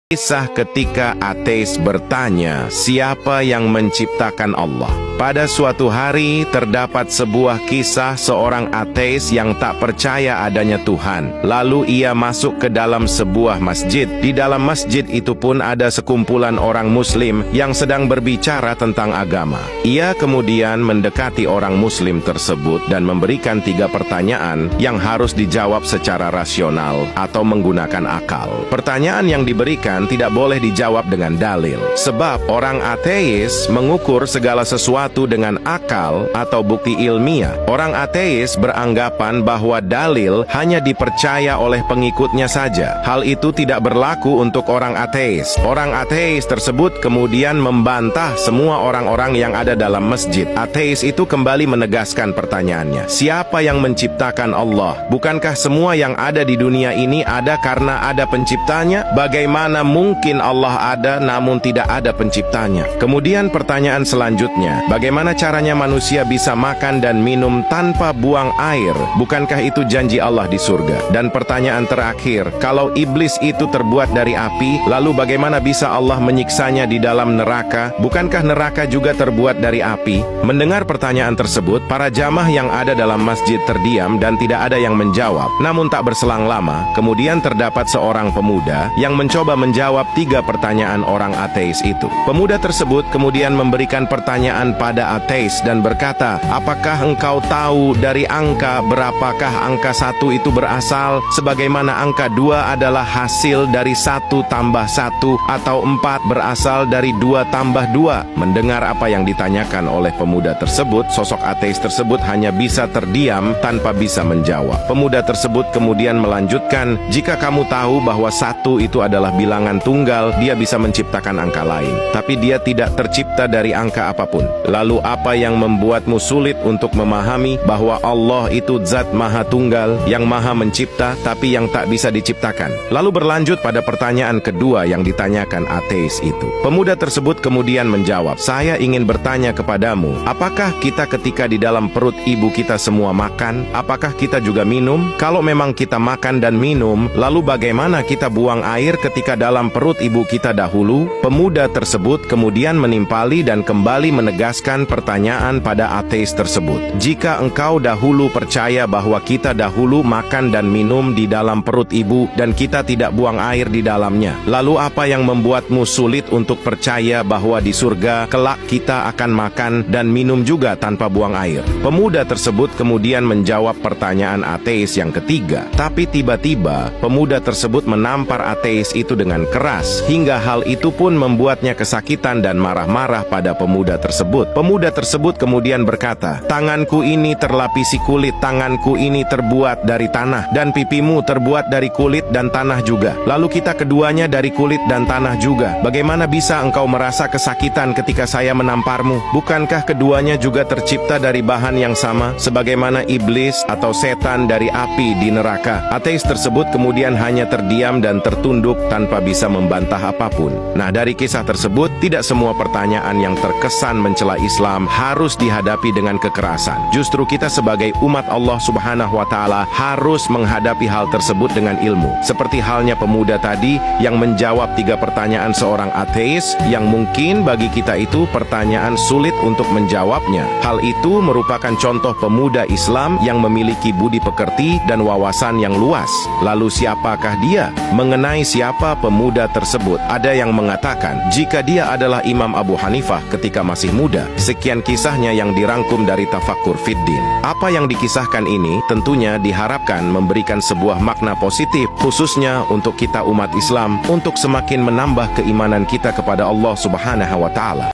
Kisah ketika ateis bertanya, siapa yang menciptakan Allah? Pada suatu hari terdapat sebuah kisah seorang ateis yang tak percaya adanya Tuhan. Lalu ia masuk ke dalam sebuah masjid. Di dalam masjid itu pun ada sekumpulan orang muslim yang sedang berbicara tentang agama. Ia kemudian mendekati orang muslim tersebut dan memberikan 3 pertanyaan yang harus dijawab secara rasional atau menggunakan akal. Pertanyaan yang diberikan tidak boleh dijawab dengan dalil. Sebab orang ateis mengukur segala sesuatu dengan akal atau bukti ilmiah. Orang ateis beranggapan bahwa dalil hanya dipercaya oleh pengikutnya saja. Hal itu tidak berlaku untuk orang ateis. Orang ateis tersebut kemudian membantah semua orang-orang yang ada dalam masjid. Ateis itu kembali menegaskan pertanyaannya. Siapa yang menciptakan Allah? Bukankah semua yang ada di dunia ini ada karena ada penciptanya? Bagaimana mungkin Allah ada namun tidak ada penciptanya? Kemudian pertanyaan selanjutnya, bagaimana caranya manusia bisa makan dan minum tanpa buang air? Bukankah itu janji Allah di surga? Dan pertanyaan terakhir, kalau iblis itu terbuat dari api, lalu bagaimana bisa Allah menyiksanya di dalam neraka? Bukankah neraka juga terbuat dari api? Mendengar pertanyaan tersebut, para jamaah yang ada dalam masjid terdiam dan tidak ada yang menjawab. Namun tak berselang lama, kemudian terdapat seorang pemuda yang mencoba menjawab 3 pertanyaan orang ateis itu. Pemuda tersebut kemudian memberikan pertanyaan pada ateis dan berkata, apakah engkau tahu dari angka berapakah angka 1 itu berasal? Sebagaimana angka 2 adalah hasil dari 1 tambah 1 atau 4 berasal dari 2 tambah 2. Mendengar apa yang ditanyakan oleh pemuda tersebut, sosok ateis tersebut hanya bisa terdiam tanpa bisa menjawab. Pemuda tersebut kemudian melanjutkan, jika kamu tahu bahwa 1 itu adalah bilangan tunggal, dia bisa menciptakan angka lain. Tapi dia tidak tercipta dari angka apapun. Lalu apa yang membuatmu sulit untuk memahami bahwa Allah itu zat maha tunggal, yang maha mencipta, tapi yang tak bisa diciptakan? Lalu berlanjut pada pertanyaan kedua yang ditanyakan ateis itu. Pemuda tersebut kemudian menjawab, saya ingin bertanya kepadamu, apakah kita ketika di dalam perut ibu kita semua makan? Apakah kita juga minum? Kalau memang kita makan dan minum, lalu bagaimana kita buang air ketika dalam perut ibu kita dahulu? Pemuda tersebut kemudian menimpali dan kembali menegaskan pertanyaan pada ateis tersebut. Jika engkau dahulu percaya bahwa kita dahulu makan dan minum di dalam perut ibu dan kita tidak buang air di dalamnya, lalu apa yang membuatmu sulit untuk percaya bahwa di surga kelak kita akan makan dan minum juga tanpa buang air? Pemuda tersebut kemudian menjawab pertanyaan ateis yang ketiga. Tapi tiba-tiba pemuda tersebut menampar ateis itu dengan keras, hingga hal itu pun membuatnya kesakitan dan marah-marah pada pemuda tersebut. Pemuda tersebut kemudian berkata, tanganku ini terlapisi kulit, tanganku ini terbuat dari tanah, dan pipimu terbuat dari kulit dan tanah juga. Lalu kita keduanya dari kulit dan tanah juga. Bagaimana bisa engkau merasa kesakitan ketika saya menamparmu? Bukankah keduanya juga tercipta dari bahan yang sama, sebagaimana iblis atau setan dari api di neraka? Ateis tersebut kemudian hanya terdiam dan tertunduk tanpa bisa membantah apapun. Nah, dari kisah tersebut, tidak semua pertanyaan yang terkesan mencela Islam harus dihadapi dengan kekerasan. Justru kita sebagai umat Allah Subhanahu wa Ta'ala harus menghadapi hal tersebut dengan ilmu. Seperti halnya pemuda tadi yang menjawab 3 pertanyaan seorang ateis yang mungkin bagi kita itu pertanyaan sulit untuk menjawabnya. Hal itu merupakan contoh pemuda Islam yang memiliki budi pekerti dan wawasan yang luas. Lalu siapakah dia? Mengenai siapa pemuda tersebut, ada yang mengatakan jika dia adalah Imam Abu Hanifah ketika masih muda. Sekian kisahnya yang dirangkum dari Tafakkur Fiddin. Apa yang dikisahkan ini tentunya diharapkan memberikan sebuah makna positif, khususnya untuk kita umat Islam, untuk semakin menambah keimanan kita kepada Allah Subhanahu wa Ta'ala.